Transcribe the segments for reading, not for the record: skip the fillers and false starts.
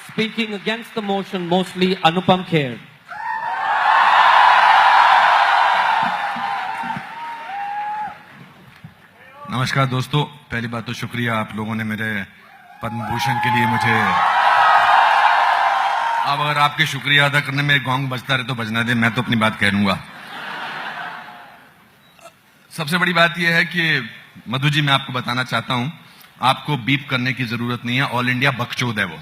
Speaking against the motion, mostly Anupam Kher. नमस्कार दोस्तों, पहली बात तो शुक्रिया आप लोगों ने मेरे पद्म भूषण के लिए मुझे। अब अगर आपके शुक्रिया अदा करने में गोंग बजता रहे तो बजना दे, मैं तो अपनी बात कह लूंगा। सबसे बड़ी बात यह है कि मधु जी, मैं आपको बताना चाहता हूं, आपको बीप करने की जरूरत नहीं है। ऑल इंडिया बकचोद है वो।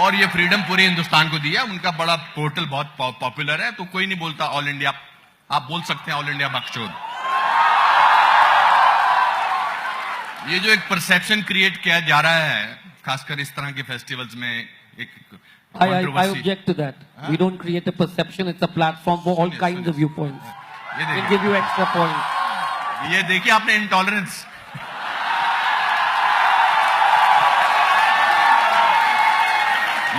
और ये फ्रीडम पूरे हिंदुस्तान को दिया। उनका बड़ा पोर्टल बहुत पॉपुलर है, तो कोई नहीं बोलता ऑल इंडिया। आप बोल सकते हैं ऑल इंडिया बकचोद। ये जो एक परसेप्शन क्रिएट किया जा रहा है, खासकर इस तरह के फेस्टिवल्स में, एक I object to that. We don't create a perception. It's a platform for all kinds of viewpoints. We'll give you extra points. ये देखिए आपने इंटॉलरेंस।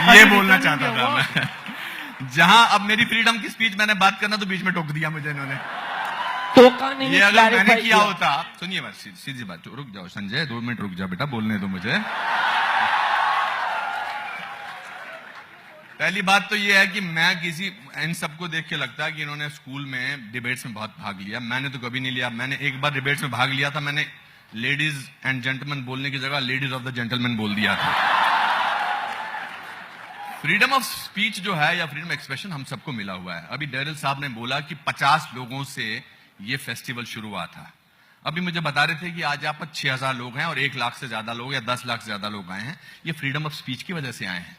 ये बोलना चाहता था मैं। जहां अब मेरी फ्रीडम की स्पीच मैंने बात करना तो बीच में टोक दिया मुझे इन्होंने। टोका नहीं, ये अगर मैंने किया होता। सुनिए बात, सीधी बात। रुक जाओ संजय, 2 मिनट रुक जाओ बेटा, बोलने दो मुझे। पहली बात तो ये है कि मैं इन सबको देख के लगता है कि इन्होंने स्कूल में डिबेट्स में बहुत भाग लिया। मैंने तो कभी नहीं लिया। मैंने एक बार डिबेट्स में भाग लिया था, मैंने लेडीज एंड जेंटलमैन बोलने की जगह लेडीज ऑफ द जेंटलमैन बोल दिया था। फ्रीडम ऑफ स्पीच जो है या फ्रीडम एक्सप्रेशन हम सबको मिला हुआ है। अभी डेरिल साहब ने बोला कि 50 लोगों से ये फेस्टिवल शुरू हुआ था। अभी मुझे बता रहे थे कि आज यहाँ पर 6000 लोग हैं और 1 लाख से ज्यादा लोग या 10 लाख से ज्यादा लोग आए हैं। ये फ्रीडम ऑफ स्पीच की वजह से आए हैं,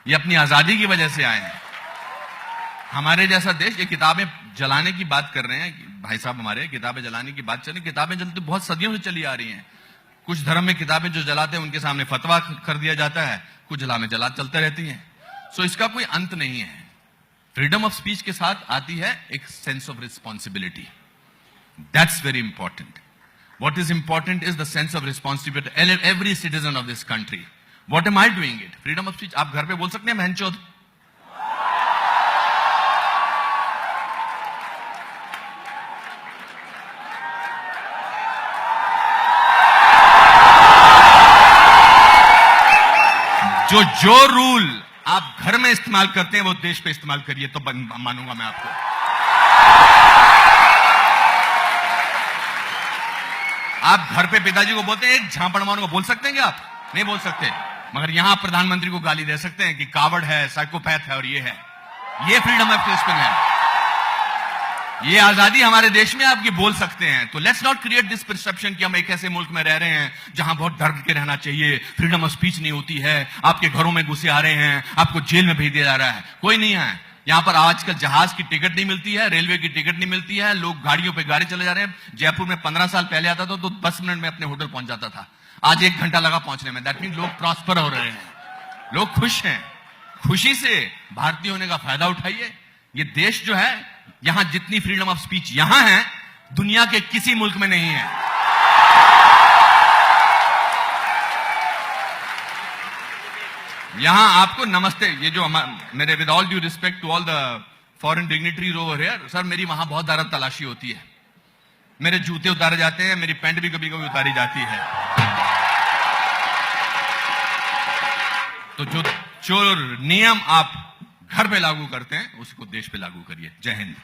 ये अपनी आजादी की वजह से आए हैं। हमारे जैसा देश, ये किताबें जलाने की बात कर रहे हैं भाई साहब, हमारे किताबें जलाने की बात चल रही। किताबें जलती बहुत सदियों से चली आ रही हैं। कुछ धर्म में किताबें जो जलाते हैं उनके सामने फतवा कर दिया जाता है, कुछ जलामें जला चलते रहती हैं। सो इसका कोई अंत नहीं है। फ्रीडम ऑफ स्पीच के साथ आती है एक sense of responsibility. That's very important. What is important is the sense of responsibility every citizen of this country. What am I doing it? Freedom of speech. आप घर पे बोल सकते हैं बहनचोद। जो रूल आप घर में इस्तेमाल करते हैं वो देश पे इस्तेमाल करिए, तो मानूंगा मैं आपको। आप घर पे पिताजी को बोलते हैं एक झापड़ मारूंगा, बोल सकते हैं क्या आप? नहीं बोल सकते। मगर यहां प्रधानमंत्री को गाली दे सकते हैं कि कावड़ है, साइकोपैथ है और ये है। ये फ्रीडम ऑफ एक्सप्रेशन है। ये आजादी हमारे देश में आपकी बोल सकते हैं। तो let's not create this perception कि हम एक ऐसे मुल्क में रह रहे हैं जहां बहुत डर के रहना चाहिए, फ्रीडम ऑफ स्पीच नहीं होती है, आपके घरों में घुसे आ रहे हैं, आपको जेल में भेज दिया जा रहा है। कोई नहीं है यहां पर। आजकल जहाज की टिकट नहीं मिलती है, रेलवे की टिकट नहीं मिलती है, लोग गाड़ियों पे गाड़ी चले जा रहे हैं। जयपुर में 15 साल पहले आता था तो 10 मिनट में अपने होटल पहुंच जाता था, आज 1 घंटा लगा पहुंचने में। दैट मीन लोग प्रॉस्पर हो रहे हैं, लोग खुश हैं। खुशी से भारतीय होने का फायदा उठाइए। ये देश जो है, यहां जितनी फ्रीडम ऑफ स्पीच यहां है, दुनिया के किसी मुल्क में नहीं है। यहां आपको नमस्ते, ये जो मेरे with all due respect to all the foreign dignitaries over here, sir मेरी वहां बहुत ज्यादा तलाशी होती है। मेरे जूते उतारे जाते हैं, मेरी पैंट भी कभी कभी उतारी जाती है। तो जो नियम आप घर पे लागू करते हैं उसको देश पे लागू करिए। जय हिंद।